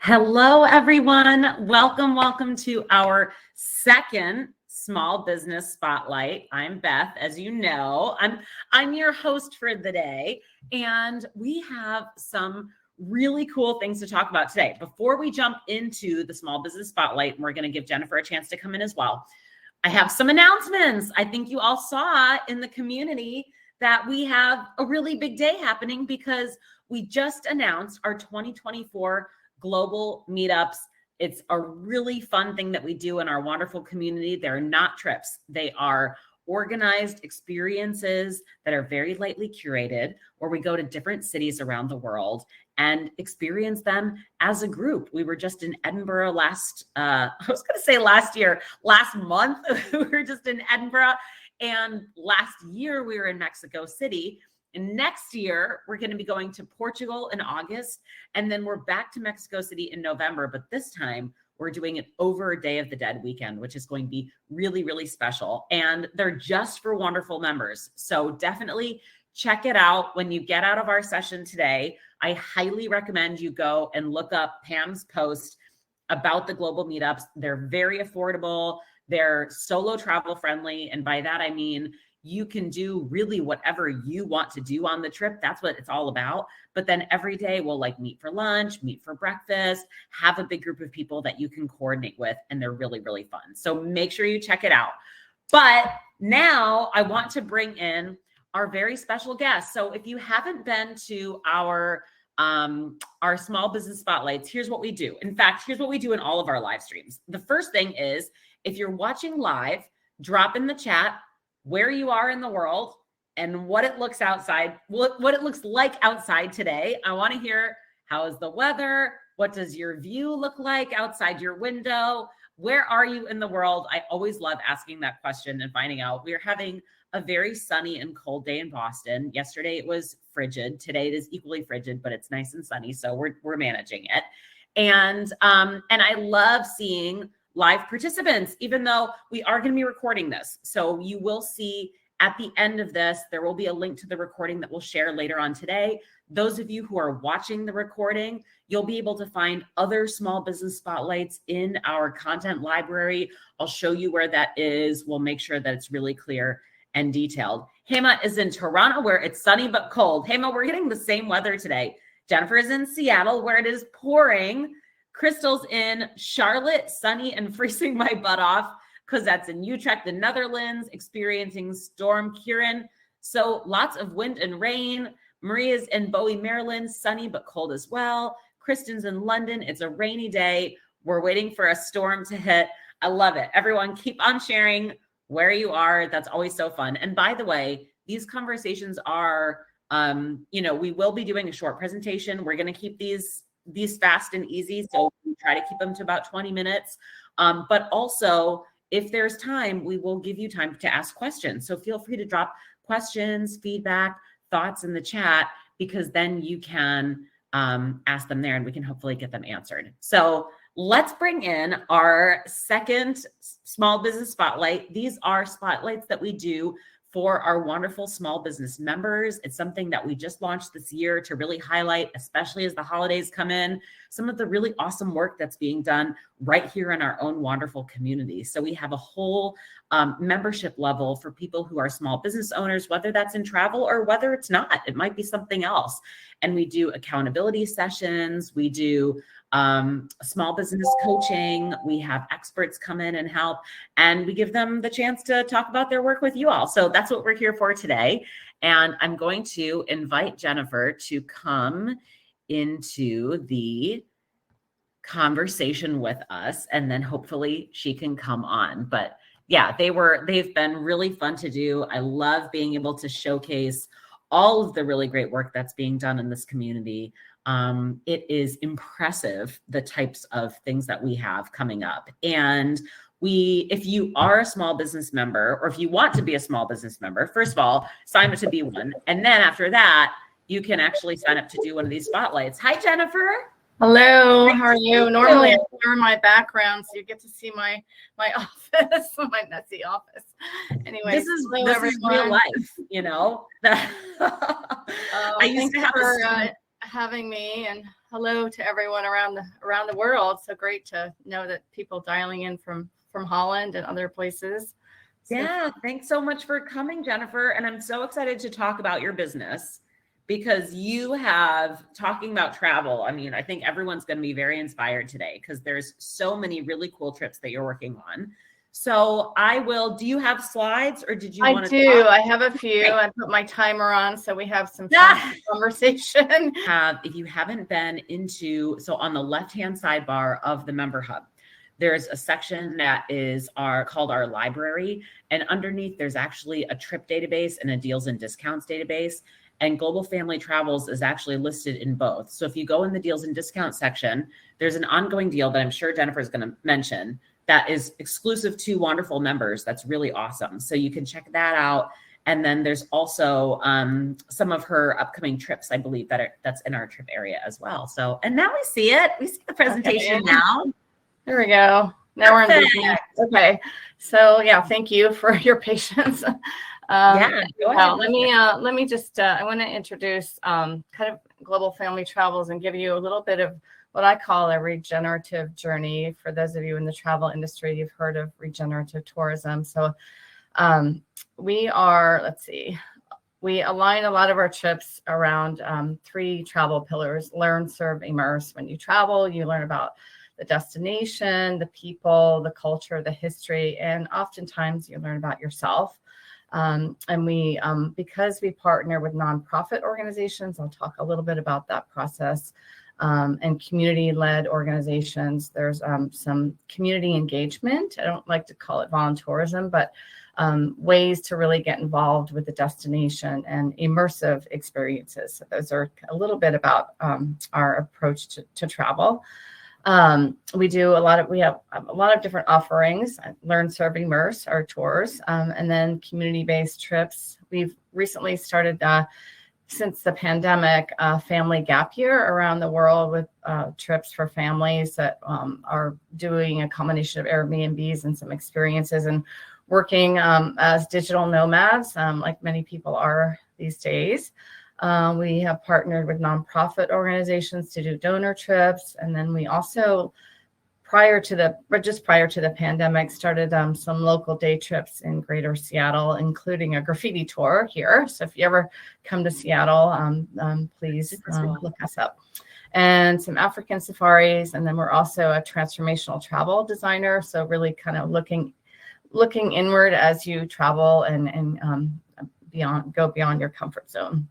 Hello, everyone. Welcome to our second Small Business Spotlight. I'm Beth, as you know. I'm your host for the day, and we have some really cool things to talk about today. Before we jump into the Small Business Spotlight, we're going to give Jennifer a chance to come in as well. I have some announcements. I think you all saw in the community that we have a really big day happening because we just announced our 2024 global meetups. It's a really fun thing that we do in our wonderful community. They're not trips. They are organized experiences that are very lightly curated, where we go to different cities around the world and experience them as a group. We were just in Edinburgh last month. We were just in Edinburgh. And last year we were in Mexico City. And next year, we're going to be going to Portugal in August, and then we're back to Mexico City in November. But this time, we're doing it over a Day of the Dead weekend, which is going to be really, really special. And they're just for Wanderful members. So definitely check it out when you get out of our session today. I highly recommend you go and look up Pam's post about the global meetups. They're very affordable. They're solo travel friendly. And by that, I mean, you can do really whatever you want to do on the trip. That's what it's all about. But then every day we'll meet for lunch, meet for breakfast, have a big group of people that you can coordinate with. And they're really, really fun. So make sure you check it out. But now I want to bring in our very special guest. So if you haven't been to our small business spotlights, here's what we do. In fact, here's what we do in all of our live streams. The first thing is, if you're watching live, drop in the chat where you are in the world and what it looks outside, what it looks like outside today. I want to hear, how is the weather? What does your view look like outside your window? Where are you in the world? I always love asking that question and finding out. We're having a very sunny and cold day in Boston. Yesterday it was frigid. Today it is equally frigid, but it's nice and sunny. So we're managing it. And I love seeing live participants, even though we are going to be recording this. So you will see at the end of this, there will be a link to the recording that we'll share later on today. Those of you who are watching the recording, you'll be able to find other small business spotlights in our content library. I'll show you where that is. We'll make sure that it's really clear and detailed. Hema is in Toronto, where it's sunny but cold. Hema, we're getting the same weather today. Jennifer is in Seattle, where it is pouring. Crystal's in Charlotte, sunny and freezing my butt off because that's in Utrecht, the Netherlands, experiencing Storm Kieran. So lots of wind and rain. Maria's in Bowie, Maryland, sunny but cold as well. Kristen's in London. It's a rainy day. We're waiting for a storm to hit. I love it. Everyone keep on sharing where you are. That's always so fun. And by the way, these conversations are, we will be doing a short presentation. We're going to keep these fast and easy. So we try to keep them to about 20 minutes. But also, if there's time, we will give you time to ask questions. So feel free to drop questions, feedback, thoughts in the chat, because then you can ask them there and we can hopefully get them answered. So let's bring in our second small business spotlight. These are spotlights that we do for our wonderful small business members. It's something that we just launched this year to really highlight, especially as the holidays come in, some of the really awesome work that's being done right here in our own wonderful community. So we have a whole membership level for people who are small business owners, whether that's in travel or whether it's not. It might be something else. And we do accountability sessions. We do small business coaching. We have experts come in and help, and we give them the chance to talk about their work with you all. So that's what we're here for today. And I'm going to invite Jennifer to come into the conversation with us, and then hopefully she can come on. But yeah, they've been really fun to do. I love being able to showcase all of the really great work that's being done in this community. It is impressive, the types of things that we have coming up. And if you are a small business member, or if you want to be a small business member, first of all, sign up to be one. And then after that, you can actually sign up to do one of these spotlights. Hi, Jennifer. Hello, how are you? Normally I blur my background so you get to see my office, my messy office. Anyway, this is real life, I used to have having me, and hello to everyone around the world. So great to know that people dialing in from Holland and other places. Yeah, thanks so much for coming, Jennifer. And I'm so excited to talk about your business because you have talking about travel. I mean, I think everyone's going to be very inspired today because there's so many really cool trips that you're working on. So do you have slides or did you want to do. talk? I have a few. I put my timer on so we have some conversation. If you haven't been so on the left-hand sidebar of the member hub, there's a section that is called our library. And underneath there's actually a trip database and a deals and discounts database. And Global Family Travels is actually listed in both. So if you go in the deals and discounts section, there's an ongoing deal that I'm sure Jennifer is going to mention that is exclusive to Wanderful members. That's really awesome. So you can check that out. And then there's also some of her upcoming trips, I believe, that's in our trip area as well. So, and now we see it. We see the presentation now. There we go. Now we're in business. Okay. So yeah, thank you for your patience. Go ahead. Let me just, I want to introduce kind of Global Family Travels and give you a little bit of what I call a regenerative journey. For those of you in the travel industry, you've heard of regenerative tourism. So we align a lot of our trips around 3 travel pillars: learn, serve, immerse. When you travel, you learn about the destination, the people, the culture, the history, and oftentimes you learn about yourself. And we, because we partner with nonprofit organizations, I'll talk a little bit about that process, and community-led organizations. There's some community engagement. I don't like to call it volunteerism, but ways to really get involved with the destination and immersive experiences. So those are a little bit about our approach to travel. We have a lot of different offerings: learn, serve, immerse, our tours, and then community-based trips. We've recently started, since the pandemic, family gap year around the world with trips for families that are doing a combination of Airbnbs and some experiences and working as digital nomads, like many people are these days. We have partnered with nonprofit organizations to do donor trips. And then we also, prior to the pandemic, started some local day trips in Greater Seattle, including a graffiti tour here. So if you ever come to Seattle, please look us up. And some African safaris. And then we're also a transformational travel designer. So really kind of looking inward as you travel and go beyond your comfort zone.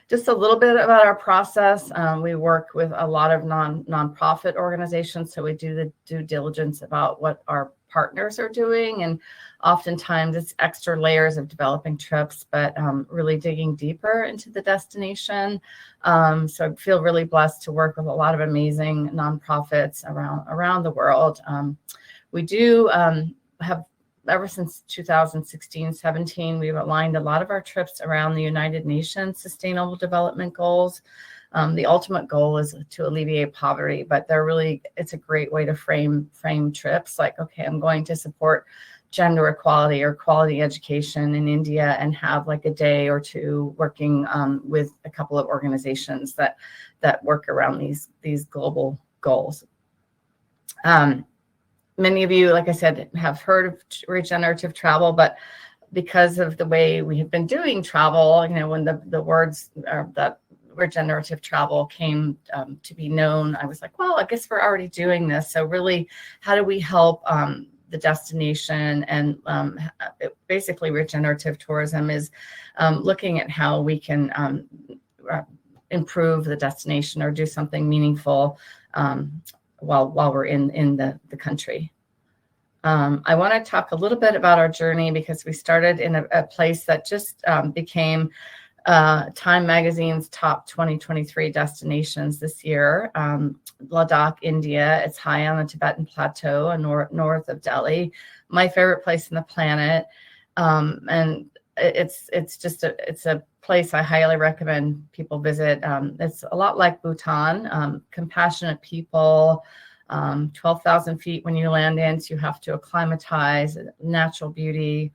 Just a little bit about our process. We work with a lot of nonprofit organizations, so we do the due diligence about what our partners are doing, and oftentimes it's extra layers of developing trips, but really digging deeper into the destination. So I feel really blessed to work with a lot of amazing nonprofits around the world. We do have, ever since 2016-17, we've aligned a lot of our trips around the United Nations Sustainable Development Goals. The ultimate goal is to alleviate poverty, but it's a great way to frame trips. Like, okay, I'm going to support gender equality or quality education in India and have like a day or two working with a couple of organizations that work around these global goals. Many of you, like I said, have heard of regenerative travel, but because of the way we have been doing travel, when the words that regenerative travel came to be known, I was like, well, I guess we're already doing this. So really, how do we help the destination? And basically, regenerative tourism is looking at how we can improve the destination or do something meaningful while we're in the country. I want to talk a little bit about our journey because we started in a place that just became Time Magazine's top 2023 destinations this year. Ladakh, India. It's high on the Tibetan Plateau, north of Delhi. My favorite place on the planet, and it's a place I highly recommend people visit. It's a lot like Bhutan, compassionate people, 12,000 feet when you land in, so you have to acclimatize, natural beauty.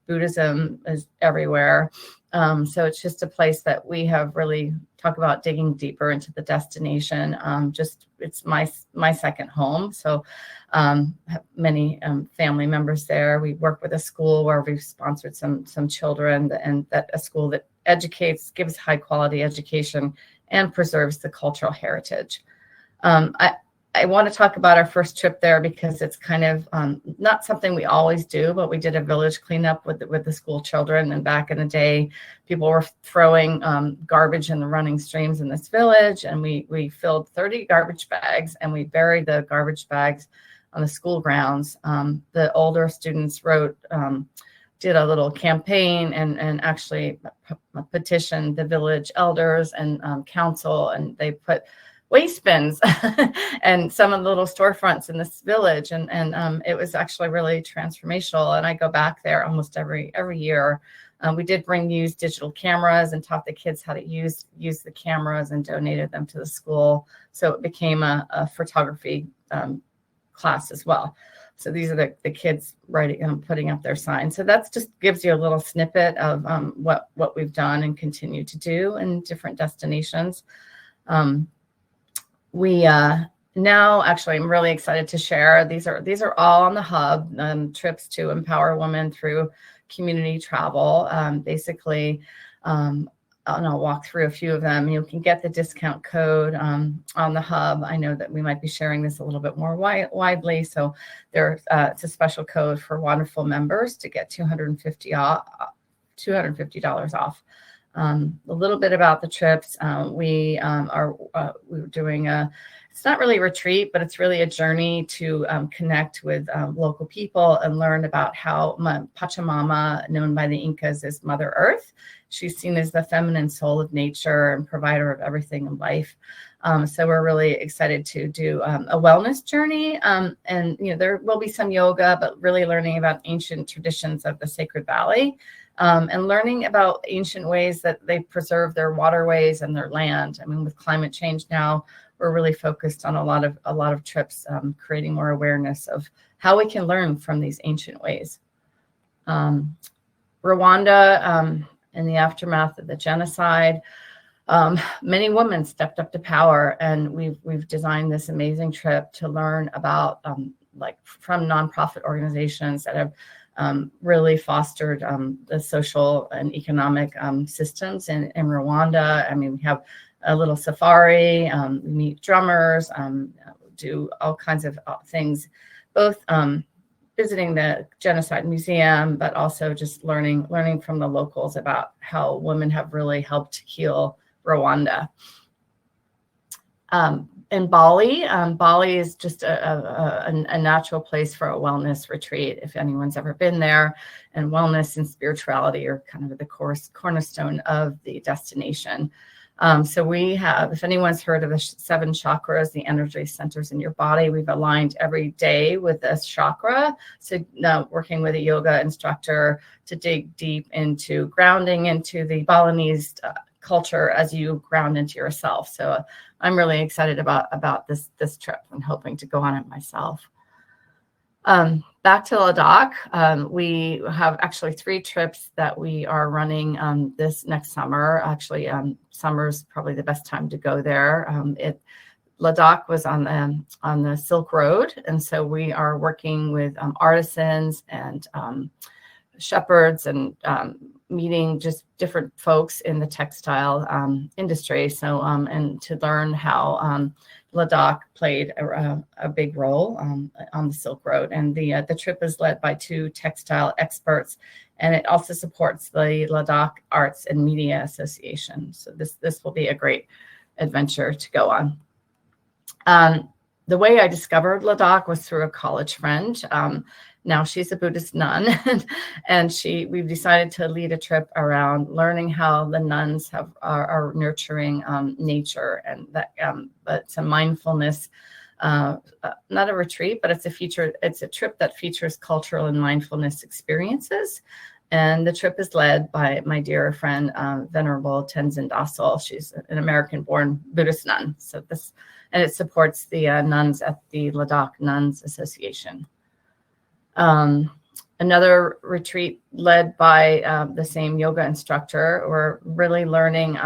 Buddhism is everywhere. So it's just a place that we have really talk about digging deeper into the destination. Just it's my second home. So have many family members there. We work with a school where we've sponsored some children, and that a school that educates, gives high quality education, and preserves the cultural heritage. I want to talk about our first trip there because it's kind of not something we always do, but we did a village cleanup with the school children. And back in the day, people were throwing garbage in the running streams in this village. And we filled 30 garbage bags and we buried the garbage bags on the school grounds. The older students did a little campaign and actually petitioned the village elders and council, and they put waste bins and some of the little storefronts in this village. And it was actually really transformational. And I go back there almost every year. We did bring used digital cameras and taught the kids how to use the cameras and donated them to the school. So it became a photography class as well. So these are the kids writing, putting up their signs. So that's just gives you a little snippet of what we've done and continue to do in different destinations. We now actually I'm really excited to share. These are all on the hub, trips to empower women through community travel. Basically, and I'll walk through a few of them. You can get the discount code on the hub. I know that we might be sharing this a little bit more widely. So it's a special code for Wanderful members to get $250 off. A little bit about the trips. We're doing it's not really a retreat, but it's really a journey to connect with local people and learn about how Pachamama, known by the Incas as Mother Earth, she's seen as the feminine soul of nature and provider of everything in life. So we're really excited to do a wellness journey. And there will be some yoga, but really learning about ancient traditions of the Sacred Valley. And learning about ancient ways that they preserve their waterways and their land. I mean, with climate change now, we're really focused on a lot of trips, creating more awareness of how we can learn from these ancient ways. Rwanda, in the aftermath of the genocide, many women stepped up to power, and we've designed this amazing trip to learn about from nonprofit organizations that have really fostered the social and economic systems in Rwanda. I mean, we have a little safari, we meet drummers, do all kinds of things, both visiting the Genocide Museum, but also just learning from the locals about how women have really helped heal Rwanda. In Bali, Bali is just a natural place for a wellness retreat. If anyone's ever been there, and wellness and spirituality are kind of the cornerstone of the destination. So we have, if anyone's heard of the 7 chakras, the energy centers in your body, we've aligned every day with this chakra. So now working with a yoga instructor to dig deep into grounding into the Balinese culture as you ground into yourself. So I'm really excited about this trip and hoping to go on it myself. Back to Ladakh, we have actually 3 trips that we are running this next summer. Actually, summer's probably the best time to go there. Ladakh was on the Silk Road, and so we are working with artisans and shepherds and meeting just different folks in the textile industry. So and to learn how Ladakh played a big role on the Silk Road. And the trip is led by 2 textile experts, and it also supports the Ladakh Arts and Media Association. So this will be a great adventure to go on. The way I discovered Ladakh was through a college friend. Now she's a Buddhist nun, and we've decided to lead a trip around learning how the nuns are nurturing nature, and that but some mindfulness, not a retreat, but it's a trip that features cultural and mindfulness experiences. And the trip is led by my dear friend, Venerable Tenzin Dassel. She's an American-born Buddhist nun. And it supports the nuns at the Ladakh Nuns Association. another retreat led by the same yoga instructor. We're really learning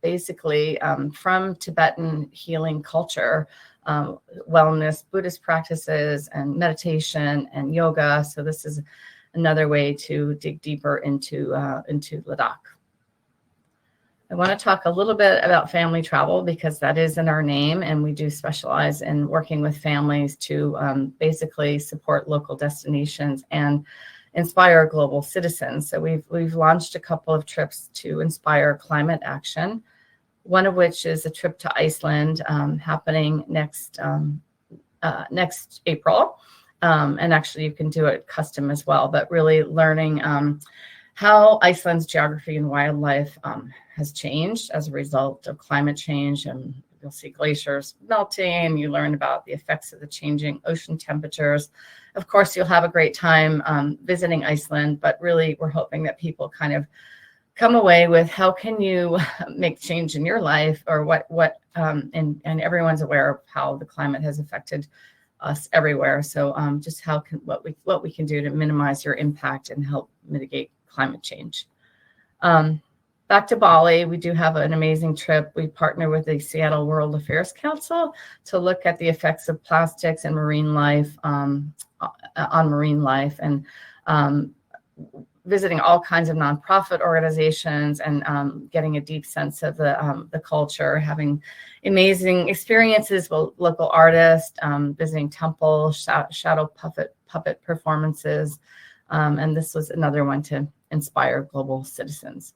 basically from Tibetan healing culture, wellness, Buddhist practices, and meditation and yoga. So this is another way to dig deeper into Ladakh. I want to talk a little bit about family travel because that is in our name, and we do specialize in working with families to basically support local destinations and inspire global citizens. So we've launched a couple of trips to inspire climate action, one of which is a trip to Iceland happening next April. And actually you can do it custom as well, but really learning how Iceland's geography and wildlife has changed as a result of climate change. And you'll see glaciers melting. You learn about the effects of the changing ocean temperatures. Of course, you'll have a great time visiting Iceland, but really we're hoping that people kind of come away with how can you make change in your life, or and everyone's aware of how the climate has affected us everywhere. So just what we can do to minimize your impact and help mitigate climate change. Back to Bali, we do have an amazing trip. We partner with the Seattle World Affairs Council to look at the effects of plastics and marine life on marine life, and visiting all kinds of nonprofit organizations and getting a deep sense of the culture, having amazing experiences with local artists, visiting temples, shadow puppet performances. And this was another one to inspire global citizens.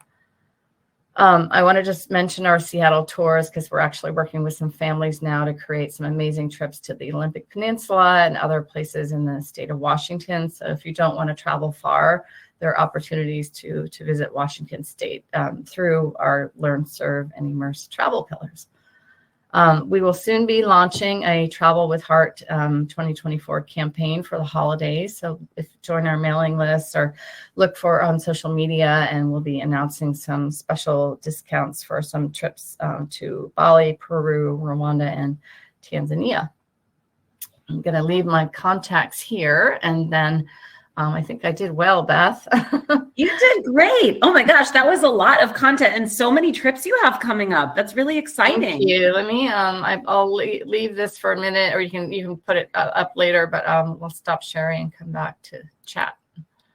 I want to just mention our Seattle tours because we're actually working with some families now to create some amazing trips to the Olympic Peninsula and other places in the state of Washington. So if you don't want to travel far, there are opportunities to visit Washington State through our Learn, Serve, and Immerse travel pillars. We will soon be launching a Travel with Heart 2024 campaign for the holidays. So if you join our mailing list or look for on social media, and we'll be announcing some special discounts for some trips to Bali, Peru, Rwanda, and Tanzania. I'm going to leave my contacts here, and then I think I did well, Beth. You did great. Oh my gosh, that was a lot of content and so many trips you have coming up. That's really exciting. Thank you. Let me, I'll leave this for a minute, or you can put it up later, but we'll stop sharing and come back to chat.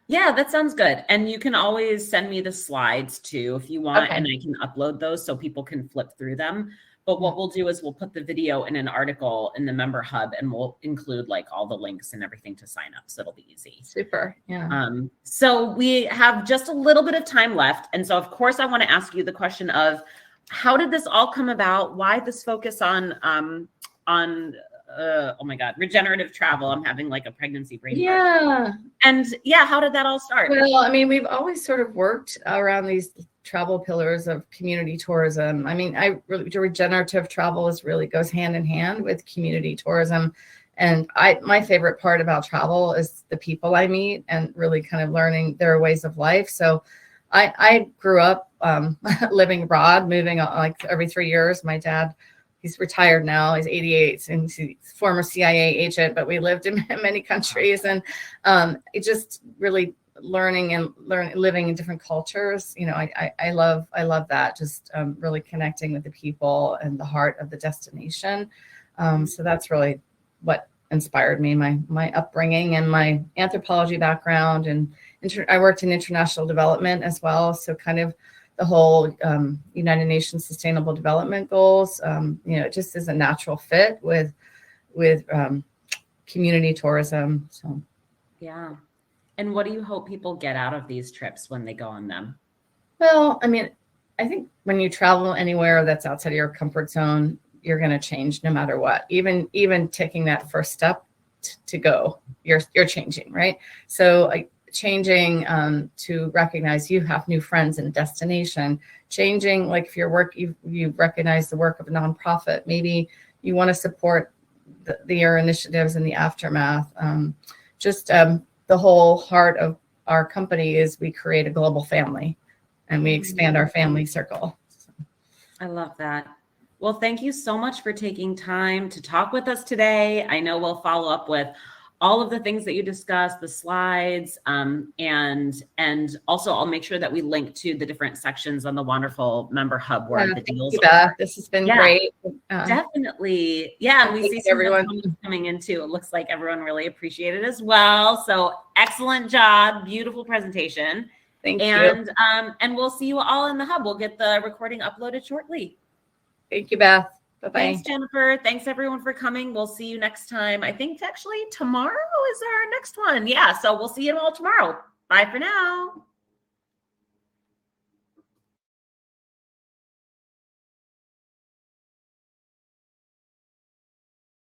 Yeah, that sounds good. And you can always send me the slides too, if you want, and I can upload those so people can flip through them. But what we'll do is we'll put the video in an article in the member hub, and we'll include like all the links and everything to sign up. So it'll be easy. Super. Yeah. So we have just a little bit of time left. And so of course I want to ask you the question of how did this all come about? Why this focus on oh my God, regenerative travel? I'm having like a pregnancy brain. Yeah. And yeah, how did that all start? Well, I mean, we've always sort of worked around these travel pillars of community tourism. I mean, regenerative travel really goes hand in hand with community tourism. And my favorite part about travel is the people I meet and really kind of learning their ways of life. So I grew up living abroad, moving like every 3 years. My dad, he's retired now, he's 88, and he's a former CIA agent, but we lived in many countries, and it just really living in different cultures. You know, I love that, just really connecting with the people and the heart of the destination. So that's really what inspired me, my upbringing and my anthropology background, and I worked in international development as well. So kind of the whole United Nations Sustainable Development Goals, you know, it just is a natural fit with community tourism. So, yeah. And what do you hope people get out of these trips when they go on them? Well, I mean, I think when you travel anywhere that's outside of your comfort zone, you're going to change no matter what. Even taking that first step to go, you're changing, right? So changing to recognize you have new friends in a destination, changing, like if your work, you recognize the work of a nonprofit, maybe you want to support your initiatives in the aftermath. The whole heart of our company is we create a global family and we expand our family circle. I love that. Well, thank you so much for taking time to talk with us today. I know we'll follow up with all of the things that you discussed, the slides, and also I'll make sure that we link to the different sections on the Wanderful member hub where the Thank deals you, are. Beth. This has been Yeah. great. Definitely. Yeah. And we Thank see you, some everyone. comments coming in too. It looks like everyone really appreciated it as well. So excellent job. Beautiful presentation. Thank you. And we'll see you all in the hub. We'll get the recording uploaded shortly. Thank you, Beth. Bye-bye. Thanks, Jennifer. Thanks everyone for coming. We'll see you next time. I think actually tomorrow is our next one. Yeah. So we'll see you all tomorrow. Bye for now.